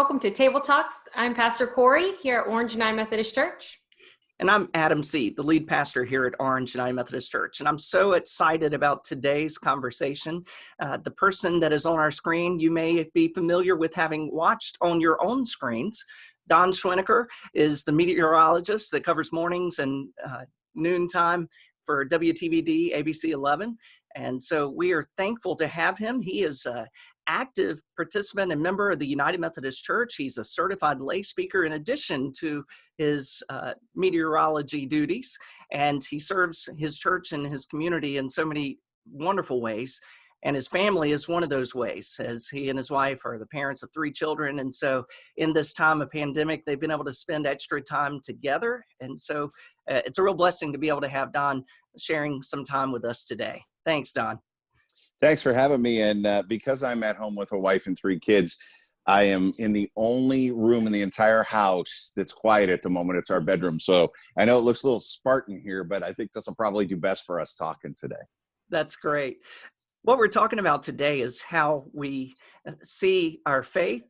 welcome to Table Talks. I'm Pastor Kori here at Orange United Methodist Church. And I'm Adam C., the lead pastor here at Orange United Methodist Church. And I'm so excited about today's conversation. The person that is on our screen, you may be familiar with having watched on your own screens. Don Schwenneker is the meteorologist that covers mornings and noontime for WTVD, ABC11. And so we are thankful to have him. He is an active participant and member of the United Methodist Church. He's a certified lay speaker in addition to his meteorology duties. And he serves his church and his community in so many wonderful ways. And his family is one of those ways, as he and his wife are the parents of 3 children. And so in this time of pandemic, they've been able to spend extra time together. And so it's a real blessing to be able to have Don sharing some time with us today. Thanks, Don. Thanks for having me. And because I'm at home with a wife and 3 kids, I am in the only room in the entire house that's quiet at the moment. It's our bedroom. So I know it looks a little Spartan here, but I think this will probably do best for us talking today. That's great. What we're talking about today is how we see our faith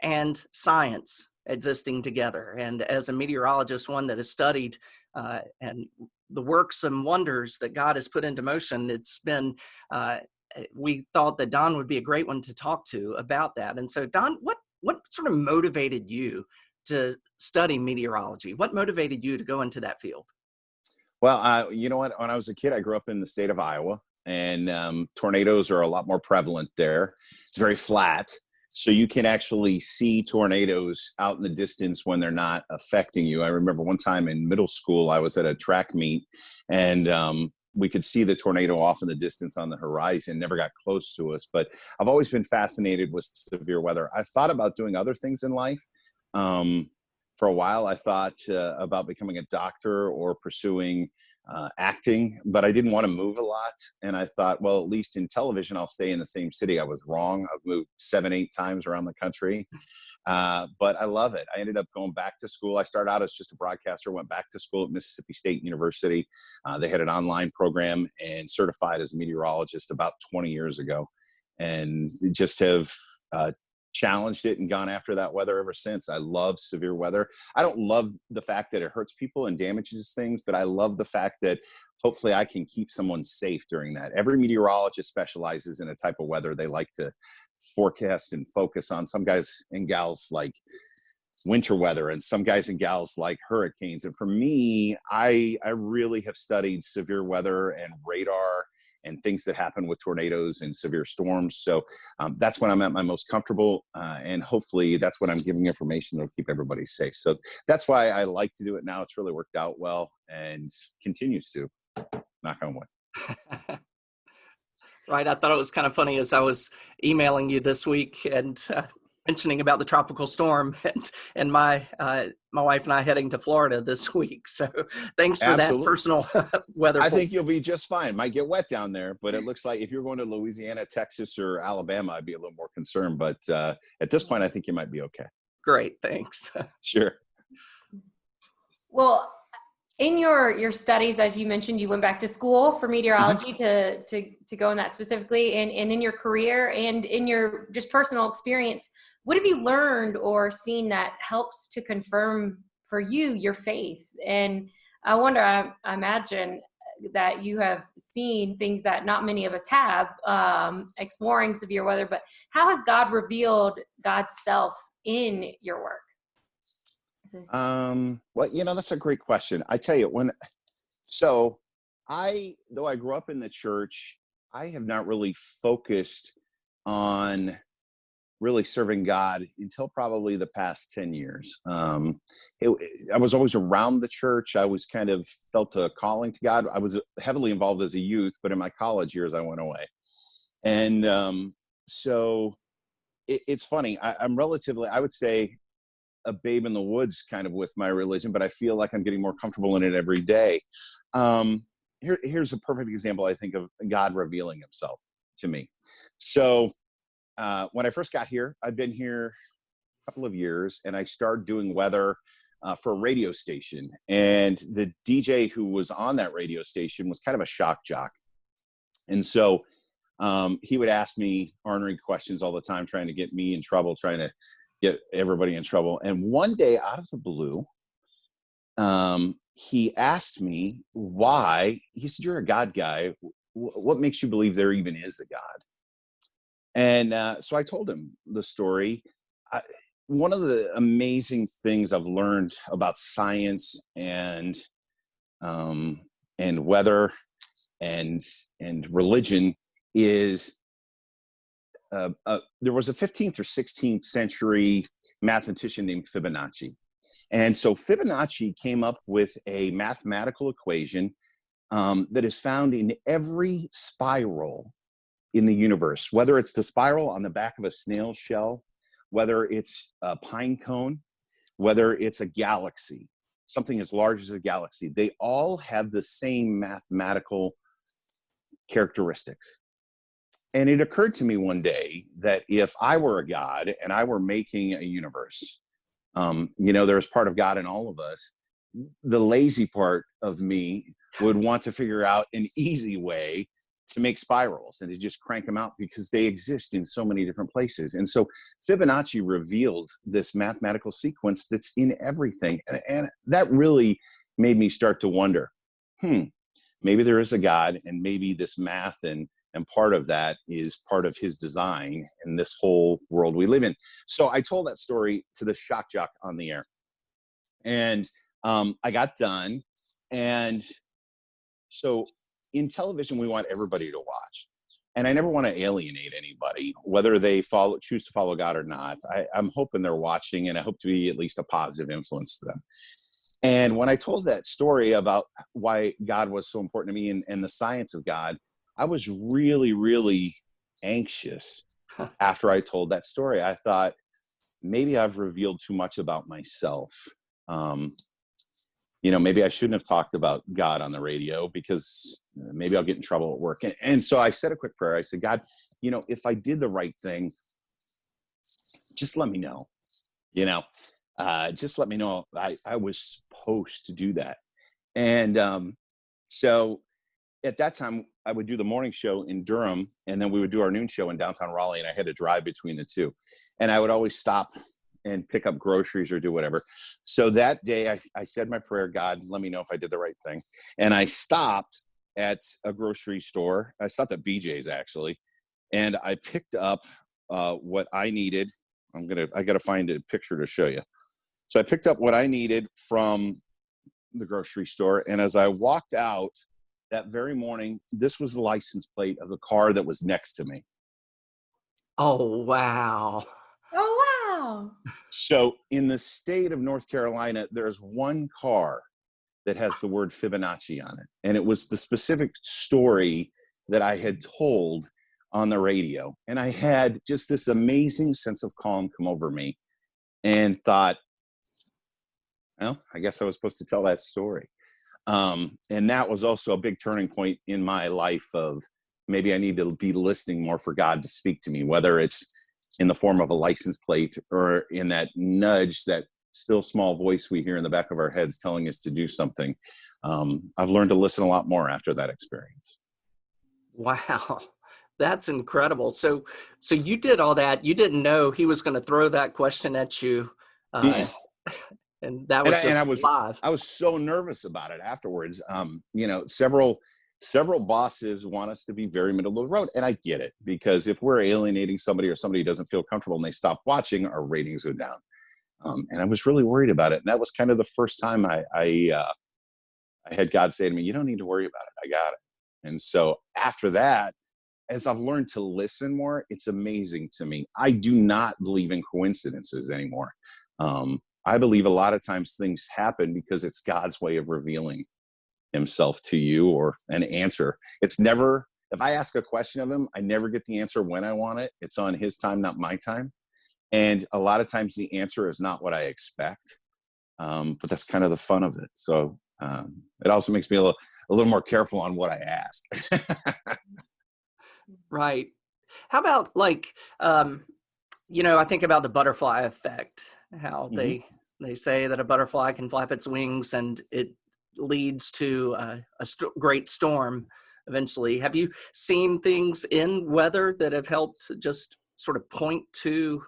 and science existing together. And as a meteorologist, one that has studied and the works and wonders that God has put into motion, it's been, we thought that Don would be a great one to talk to about that. And so Don, what sort of motivated you to study meteorology? What motivated you to go into that field? Well, you know what? When I was a kid, I grew up in the state of Iowa, and tornadoes are a lot more prevalent there. It's very flat, so you can actually see tornadoes out in the distance when they're not affecting you. I remember one time in middle school, I was at a track meet, and we could see the tornado off in the distance on the horizon, never got close to us. But I've always been fascinated with severe weather. I thought about doing other things in life. For a while, I thought about becoming a doctor or pursuing acting, but I didn't want to move a lot. And I thought, well, at least in television, I'll stay in the same city. I was wrong. I've moved 7-8 times around the country. But I love it. I ended up going back to school. I started out as just a broadcaster, went back to school at Mississippi State University. They had an online program, and certified as a meteorologist about 20 years ago, and just have challenged it and gone after that weather ever since. I love severe weather. I don't love the fact that it hurts people and damages things, but I love the fact that hopefully I can keep someone safe during that. Every meteorologist specializes in a type of weather they like to forecast and focus on. Some guys and gals like winter weather, and some guys and gals like hurricanes. And for me, I really have studied severe weather and radar and things that happen with tornadoes and severe storms. So that's when I'm at my most comfortable, and hopefully that's when I'm giving information that'll keep everybody safe. So that's why I like to do it now. It's really worked out well and continues to, knock on wood. Right. I thought it was kind of funny as I was emailing you this week and mentioning about the tropical storm and my wife and I heading to Florida this week. So thanks for Absolutely. that personal weather. I think you'll be just fine. Might get wet down there, but it looks like if you're going to Louisiana, Texas, or Alabama, I'd be a little more concerned. But at this point, I think you might be okay. Great. Thanks. Sure. Well, in your studies, as you mentioned, you went back to school for meteorology to go in that specifically, and in your career and in your just personal experience, what have you learned or seen that helps to confirm for you your faith? And I wonder, I imagine that you have seen things that not many of us have, exploring severe weather, but how has God revealed God's self in your work? Well, that's a great question. I tell you, though I grew up in the church, I have not really focused on really serving God until probably the past 10 years. I was always around the church. I was kind of felt a calling to God. I was heavily involved as a youth, but in my college years, I went away. And so it's funny. I'm relatively, I would say, a babe in the woods kind of with my religion, but I feel like I'm getting more comfortable in it every day. Here's a perfect example, I think, of God revealing himself to me. So when I first got here, I've been here a couple of years, and I started doing weather for a radio station. And the DJ who was on that radio station was kind of a shock jock. And so he would ask me ornery questions all the time, trying to get me in trouble, trying to get everybody in trouble. And one day, out of the blue, he asked me why. He said, "You're a God guy. What makes you believe there even is a God?" And so I told him the story. One of the amazing things I've learned about science and weather and religion is there was a 15th or 16th century mathematician named Fibonacci. And so Fibonacci came up with a mathematical equation that is found in every spiral in the universe, whether it's the spiral on the back of a snail shell, whether it's a pine cone, whether it's a galaxy, something as large as a galaxy. They all have the same mathematical characteristics. And it occurred to me one day that if I were a God and I were making a universe, there's part of God in all of us. The lazy part of me would want to figure out an easy way to make spirals and to just crank them out because they exist in so many different places. And so Fibonacci revealed this mathematical sequence that's in everything. And that really made me start to wonder, maybe there is a God, and maybe this math and part of that is part of his design in this whole world we live in. So I told that story to the shock jock on the air. And I got done. And so in television, we want everybody to watch. And I never want to alienate anybody, whether they choose to follow God or not. I'm hoping they're watching, and I hope to be at least a positive influence to them. And when I told that story about why God was so important to me and the science of God, I was really, really anxious after I told that story. I thought, maybe I've revealed too much about myself. Maybe I shouldn't have talked about God on the radio because maybe I'll get in trouble at work. And so I said a quick prayer. I said, God, if I did the right thing, just let me know, just let me know I was supposed to do that. And so at that time, I would do the morning show in Durham, and then we would do our noon show in downtown Raleigh, and I had to drive between the two. And I would always stop and pick up groceries or do whatever. So that day, I said my prayer, God, let me know if I did the right thing. And I stopped at a grocery store. I stopped at BJ's, actually, and I picked up what I needed. I got to find a picture to show you. So I picked up what I needed from the grocery store, and as I walked out that very morning, this was the license plate of the car that was next to me. Oh, wow. Oh, wow. So in the state of North Carolina, there's one car that has the word Fibonacci on it. And it was the specific story that I had told on the radio. And I had just this amazing sense of calm come over me and thought, well, I guess I was supposed to tell that story. And that was also a big turning point in my life of maybe I need to be listening more for God to speak to me, whether it's in the form of a license plate or in that nudge, that still small voice we hear in the back of our heads telling us to do something. I've learned to listen a lot more after that experience. Wow. That's incredible. So you did all that. You didn't know he was going to throw that question at you. And that was live. I was so nervous about it afterwards. Several bosses want us to be very middle of the road. And I get it, because if we're alienating somebody or somebody doesn't feel comfortable and they stop watching, our ratings go down. And I was really worried about it. And that was kind of the first time I had God say to me, you don't need to worry about it. I got it. And so after that, as I've learned to listen more, it's amazing to me. I do not believe in coincidences anymore. I believe a lot of times things happen because it's God's way of revealing himself to you, or an answer. It's never, if I ask a question of him, I never get the answer when I want it. It's on his time, not my time. And a lot of times the answer is not what I expect. But that's kind of the fun of it. So it also makes me a little more careful on what I ask. Right. How about I think about the butterfly effect, how they say that a butterfly can flap its wings and it leads to a great storm eventually. Have you seen things in weather that have helped just sort of point to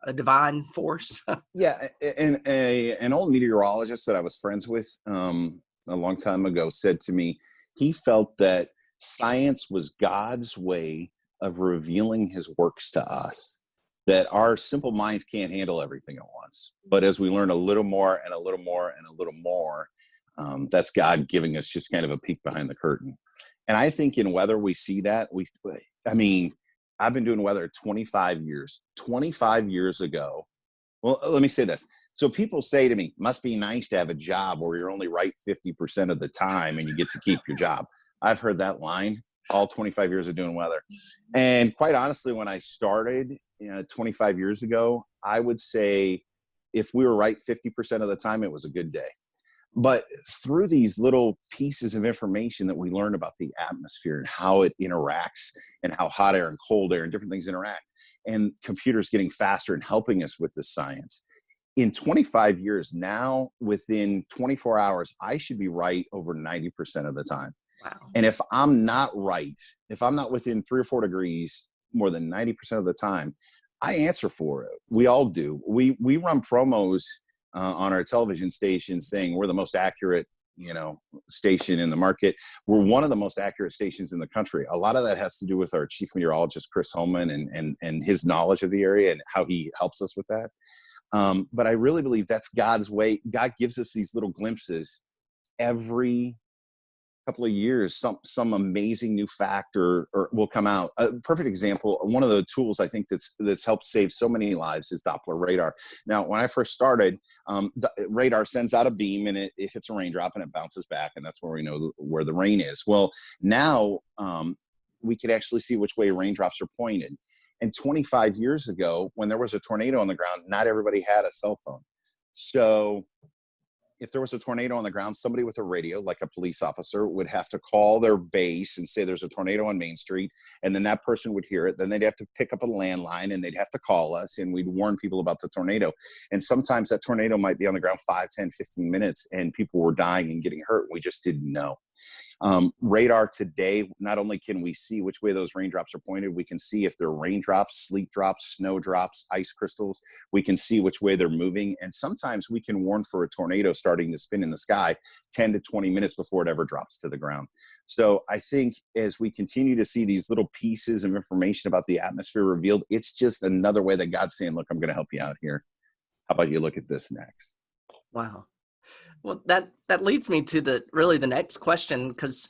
a divine force? Yeah, and an old meteorologist that I was friends with a long time ago said to me, he felt that science was God's way of revealing his works to us, that our simple minds can't handle everything at once. But as we learn a little more and a little more and a little more, that's God giving us just kind of a peek behind the curtain. And I think in weather, we see that. I mean, I've been doing weather 25 years. 25 years ago, well, let me say this. So people say to me, must be nice to have a job where you're only right 50% of the time and you get to keep your job. I've heard that line all 25 years of doing weather. And quite honestly, when I started 25 years ago, I would say if we were right 50% of the time, it was a good day. But through these little pieces of information that we learn about the atmosphere and how it interacts and how hot air and cold air and different things interact, and computers getting faster and helping us with the science, in 25 years now, within 24 hours, I should be right over 90% of the time. Wow. And if I'm not right, if I'm not within 3 or 4 degrees more than 90% of the time, I answer for it. We all do. We run promos on our television station saying we're the most accurate, station in the market. We're one of the most accurate stations in the country. A lot of that has to do with our chief meteorologist, Chris Holman, and his knowledge of the area and how he helps us with that. But I really believe that's God's way. God gives us these little glimpses every couple of years. Some amazing new fact or will come out. A perfect example, one of the tools I think that's helped save so many lives is Doppler radar. Now, when I first started, the radar sends out a beam and it hits a raindrop and it bounces back, and that's where we know where the rain is. Well, now we could actually see which way raindrops are pointed. And 25 years ago, when there was a tornado on the ground, not everybody had a cell phone. So if there was a tornado on the ground, somebody with a radio, like a police officer, would have to call their base and say there's a tornado on Main Street, and then that person would hear it. Then they'd have to pick up a landline and they'd have to call us, and we'd warn people about the tornado. And sometimes that tornado might be on the ground 5, 10, 15 minutes, and people were dying and getting hurt. We just didn't know. Radar today, not only can we see which way those raindrops are pointed, we can see if they're raindrops, sleet drops, snow drops, ice crystals. We can see which way they're moving. And sometimes we can warn for a tornado starting to spin in the sky 10 to 20 minutes before it ever drops to the ground. So I think as we continue to see these little pieces of information about the atmosphere revealed, it's just another way that God's saying, look, I'm going to help you out here. How about you look at this next? Wow. Well, that leads me to the next question, because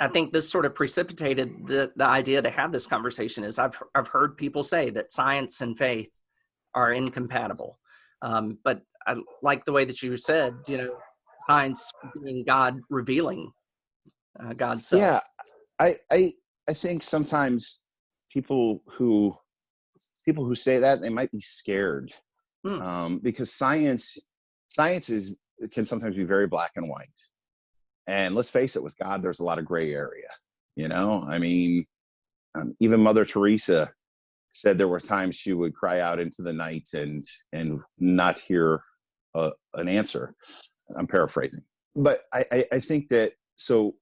I think this sort of precipitated the idea to have this conversation. Is I've heard people say that science and faith are incompatible, but I like the way that you said, science being God revealing God's self. Yeah, I think sometimes people who say that, they might be scared because science can sometimes be very black and white. And let's face it, with God, there's a lot of gray area. I mean, even Mother Teresa said there were times she would cry out into the night and not hear an answer. I'm paraphrasing. But I think that, so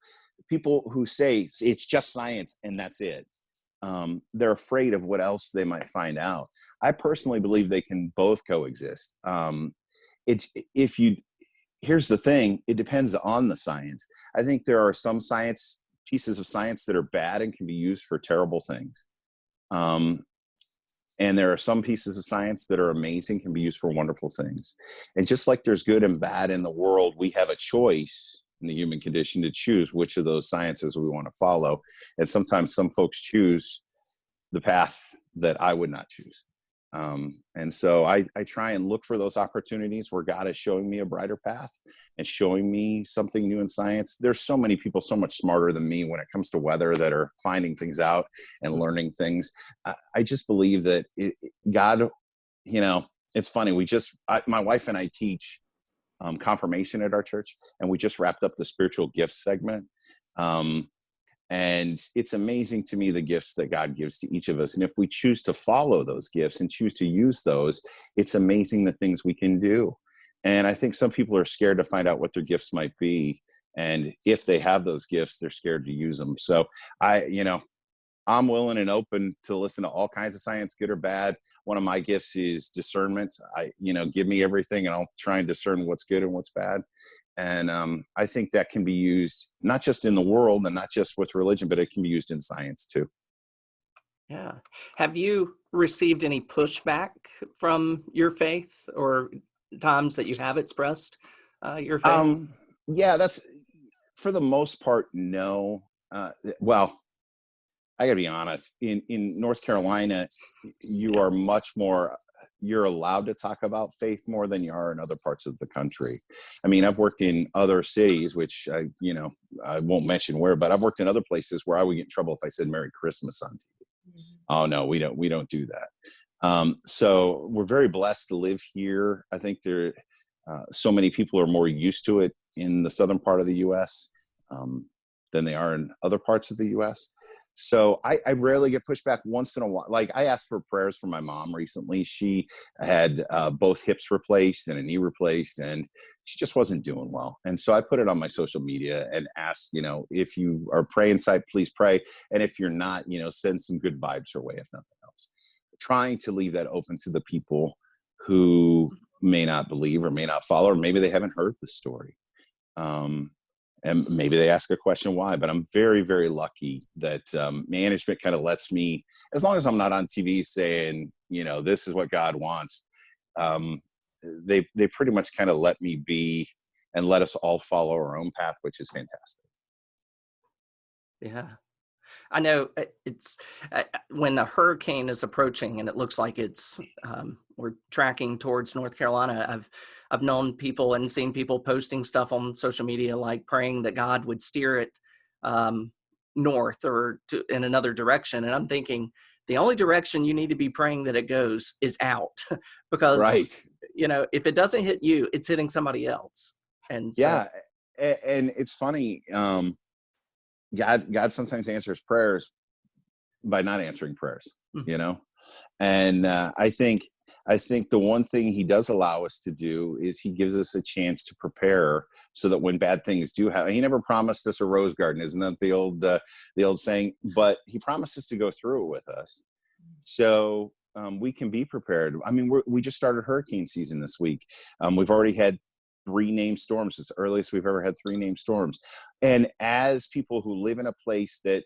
people who say it's just science and that's it, they're afraid of what else they might find out. I personally believe they can both coexist. Here's the thing, it depends on the science. I think there are some pieces of science that are bad and can be used for terrible things. And there are some pieces of science that are amazing, can be used for wonderful things. And just like there's good and bad in the world, we have a choice in the human condition to choose which of those sciences we want to follow. And sometimes some folks choose the path that I would not choose. And so I try and look for those opportunities where God is showing me a brighter path and showing me something new in science. There's so many people so much smarter than me when it comes to weather that are finding things out and learning things. I just believe that God, it's funny. My wife and I teach confirmation at our church, and we just wrapped up the spiritual gifts segment. And it's amazing to me the gifts that God gives to each of us. And if we choose to follow those gifts and choose to use those, it's amazing the things we can do. And I think some people are scared to find out what their gifts might be. And if they have those gifts, they're scared to use them. So I'm willing and open to listen to all kinds of science, good or bad. One of my gifts is discernment. Give me everything and I'll try and discern what's good and what's bad. And I think that can be used not just in the world and not just with religion, but it can be used in science too. Yeah. Have you received any pushback from your faith or times that you have expressed your faith? Yeah, that's for the most part, no. Well, I gotta be honest, in North Carolina, you are much more, you're allowed to talk about faith more than you are in other parts of the country. I mean, I've worked in other cities, which I won't mention where, but I've worked in other places where I would get in trouble if I said Merry Christmas on TV. Oh no, we don't do that. So we're very blessed to live here. I think so many people are more used to it in the southern part of the U.S. Than they are in other parts of the U.S. So I rarely get pushback. Once in a while. Like, I asked for prayers for my mom recently. She had both hips replaced and a knee replaced, and she just wasn't doing well. And so I put it on my social media and asked, if you are praying side, please pray. And if you're not, send some good vibes her way, if nothing else. Trying to leave that open to the people who may not believe or may not follow, or maybe they haven't heard the story. And maybe they ask a question why, but I'm very, very lucky that management kind of lets me, as long as I'm not on TV saying, this is what God wants, they pretty much kind of let me be and let us all follow our own path, which is fantastic. Yeah. I know it's when a hurricane is approaching and it looks like we're tracking towards North Carolina. I've known people and seen people posting stuff on social media, like praying that God would steer it north or in another direction. And I'm thinking the only direction you need to be praying that it goes is out, because, right. If it doesn't hit you, it's hitting somebody else. And so, yeah. And it's funny. God sometimes answers prayers by not answering prayers, and I think the one thing he does allow us to do is he gives us a chance to prepare so that when bad things do happen, he never promised us a rose garden. Isn't that the old saying? But he promised us to go through it with us. So we can be prepared. I mean, we just started hurricane season this week. We've already had 3 named storms. It's the earliest we've ever had 3 named storms. And as people who live in a place that,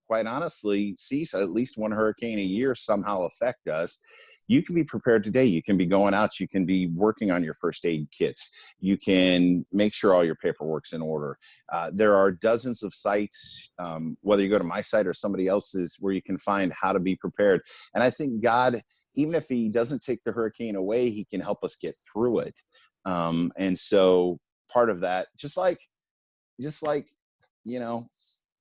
quite honestly, sees at least one hurricane a year somehow affect us, you can be prepared today. You can be going out. You can be working on your first aid kits. You can make sure all your paperwork's in order. There are dozens of sites, whether you go to my site or somebody else's, where you can find how to be prepared. And I think God, even if he doesn't take the hurricane away, he can help us get through it. And so part of that, just like,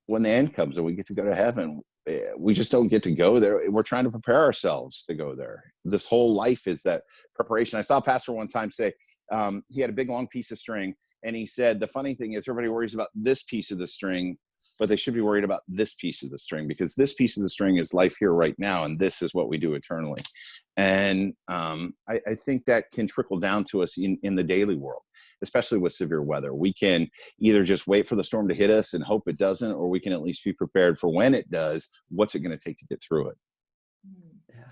when the end comes and we get to go to heaven, we just don't get to go there. We're trying to prepare ourselves to go there. This whole life is that preparation. I saw a pastor one time say, he had a big long piece of string, and he said, the funny thing is everybody worries about this piece of the string, but they should be worried about this piece of the string, because this piece of the string is life here right now, and this is what we do eternally. And I think that can trickle down to us in the daily world, especially with severe weather. We can either just wait for the storm to hit us and hope it doesn't, or we can at least be prepared for when it does. What's it going to take to get through it? Yeah.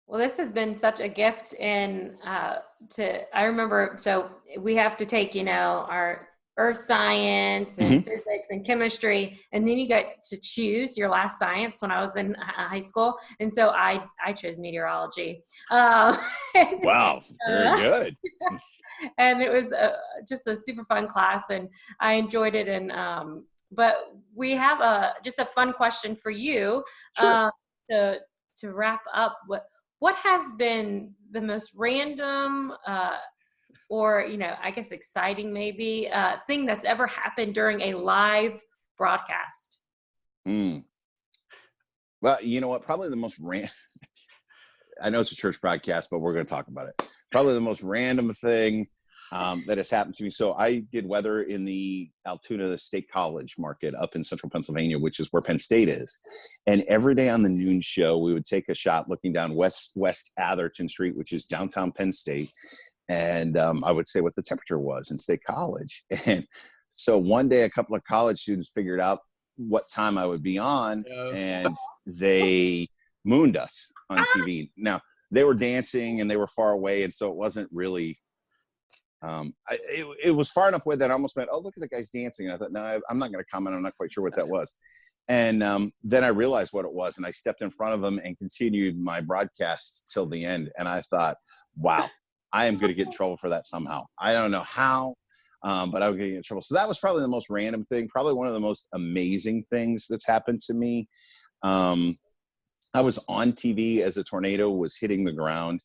Well, this has been such a gift, and I remember, so we have to take, our earth science and physics and chemistry, and then you get to choose your last science when I was in high school, and so I chose meteorology. Wow, very good. And it was just a super fun class, and I enjoyed it. And but we have just a fun question for you. Sure. To wrap up. What has been the most random or, I guess exciting maybe, thing that's ever happened during a live broadcast? Well, you know what? Probably the most I know it's a church broadcast, but we're going to talk about it. Probably the most random thing that has happened to me. So I did weather in the Altoona State College market up in central Pennsylvania, which is where Penn State is. And every day on the noon show, we would take a shot looking down West Atherton Street, which is downtown Penn State. And I would say what the temperature was in State College. And so one day, a couple of college students figured out what time I would be on, No. and they mooned us on TV. Now, they were dancing and they were far away, and so it wasn't really it was far enough away that I almost went, oh, look at the guys dancing. And I thought, no, I'm not going to comment. I'm not quite sure what that was. And then I realized what it was, and I stepped in front of them and continued my broadcast till the end. And I thought, wow, I am going to get in trouble for that somehow. I don't know how, but I was going to get in trouble. So that was probably the most random thing, probably one of the most amazing things that's happened to me. I was on TV as a tornado was hitting the ground.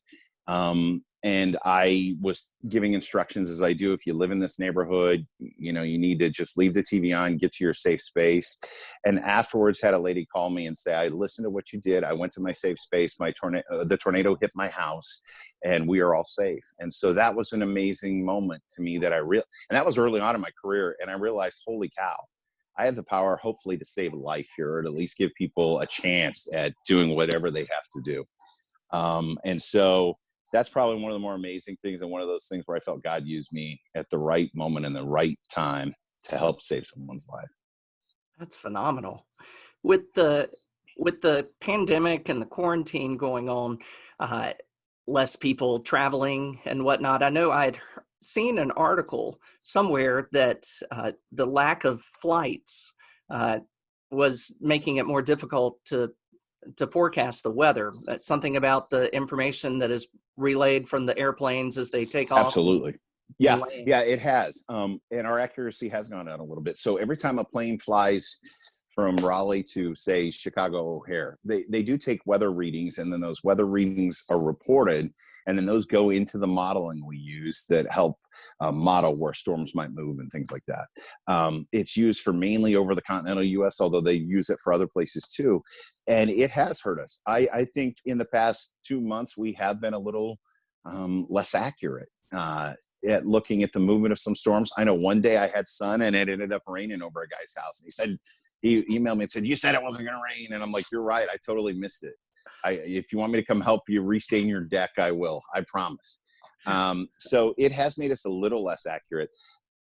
And I was giving instructions, as I do. If you live in this neighborhood, you know, you need to just leave the TV on, get to your safe space. And afterwards had a lady call me and say, I listened to what you did. I went to my safe space. The tornado hit my house and we are all safe. And so that was an amazing moment to me that and that was early on in my career. And I realized, holy cow, I have the power, hopefully, to save a life here, or to at least give people a chance at doing whatever they have to do. And so that's probably one of the more amazing things, and one of those things where I felt God used me at the right moment and the right time to help save someone's life. That's phenomenal. With the pandemic and the quarantine going on, less people traveling and whatnot, I know I had seen an article somewhere that the lack of flights was making it more difficult to forecast the weather. That's something about the information that is relayed from the airplanes as they take off. Absolutely. Yeah, it has. And our accuracy has gone down a little bit. So every time a plane flies from Raleigh to, say, Chicago O'Hare, they do take weather readings, and then those weather readings are reported, and then those go into the modeling we use that help model where storms might move and things like that. It's used for mainly over the continental U.S., although they use it for other places too. And it has hurt us. I think in the past 2 months, we have been a little less accurate at looking at the movement of some storms. I know one day I had sun and it ended up raining over a guy's house. And he emailed me and said, you said it wasn't going to rain. And I'm like, you're right. I totally missed it. If you want me to come help you restain your deck, I will. I promise. So it has made us a little less accurate.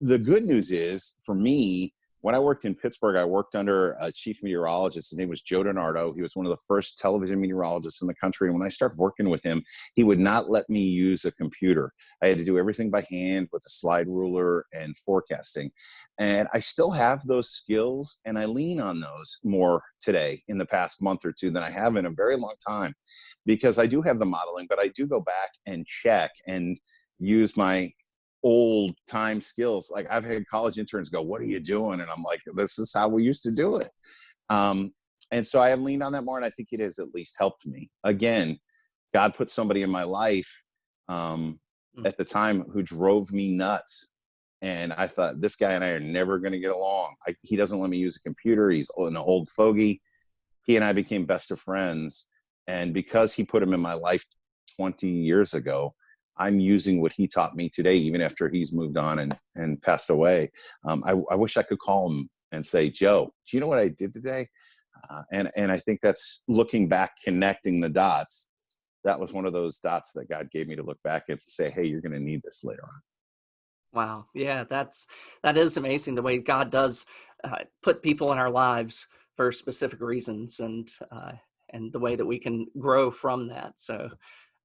The good news is, for me, when I worked in Pittsburgh, I worked under a chief meteorologist. His name was Joe DiNardo. He was one of the first television meteorologists in the country. And when I started working with him, he would not let me use a computer. I had to do everything by hand with a slide ruler and forecasting. And I still have those skills, and I lean on those more today in the past month or two than I have in a very long time, because I do have the modeling, but I do go back and check and use my old time skills. Like, I've had college interns go, what are you doing? And I'm like, this is how we used to do it. And so I have leaned on that more, and I think it has at least helped me. Again, God put somebody in my life at the time who drove me nuts. And I thought, this guy and I are never going to get along. He doesn't let me use a computer. He's an old fogey. He and I became best of friends. And because he put him in my life 20 years ago, I'm using what he taught me today, even after he's moved on and passed away. I wish I could call him and say, Joe, do you know what I did today? And I think that's, looking back, connecting the dots. That was one of those dots that God gave me to look back and to say, hey, you're going to need this later on. Wow. Yeah, that is amazing, the way God does put people in our lives for specific reasons, and the way that we can grow from that. So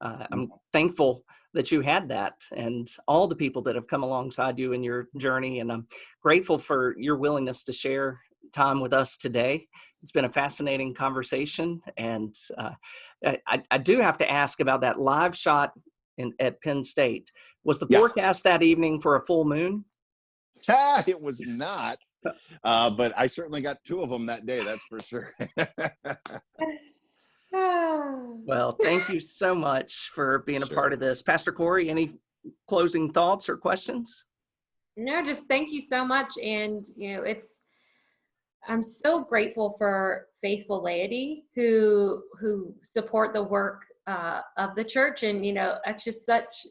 I'm thankful that you had that, and all the people that have come alongside you in your journey. And I'm grateful for your willingness to share time with us today. It's been a fascinating conversation. And I do have to ask about that live shot at Penn State. Was the forecast that evening for a full moon? It was not, but I certainly got 2 of them that day. That's for sure. Well, thank you so much for being a part of this. Pastor Kori, any closing thoughts or questions? No, just thank you so much. And, I'm so grateful for faithful laity who support the work of the church. And, it's just such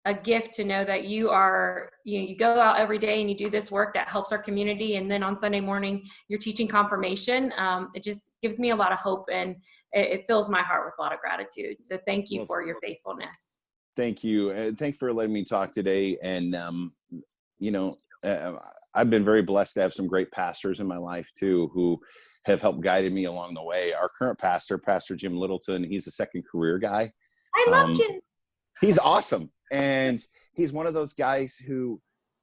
a gift to know that you go out every day and you do this work that helps our community. And then on Sunday morning, you're teaching confirmation. It just gives me a lot of hope, and it fills my heart with a lot of gratitude. So thank you for your faithfulness. Thank you. And thanks for letting me talk today. And, I've been very blessed to have some great pastors in my life too, who have helped guided me along the way. Our current pastor, Pastor Jim Littleton, he's a second career guy. I love Jim. He's awesome. And he's one of those guys who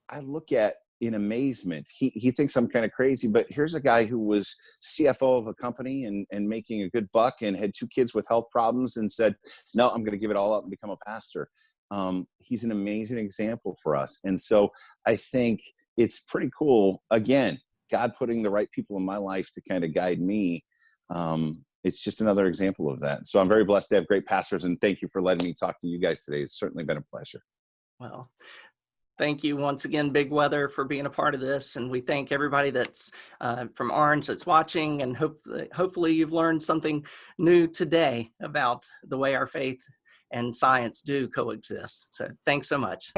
I look at in amazement. He thinks I'm kind of crazy, but here's a guy who was CFO of a company and making a good buck and had 2 kids with health problems and said, no, I'm going to give it all up and become a pastor. He's an amazing example for us. And so I think it's pretty cool. Again, God putting the right people in my life to kind of guide me. It's just another example of that. So I'm very blessed to have great pastors, and thank you for letting me talk to you guys today. It's certainly been a pleasure. Well, thank you once again, Big Weather, for being a part of this. And we thank everybody that's from Orange that's watching, and hopefully you've learned something new today about the way our faith and science do coexist. So thanks so much.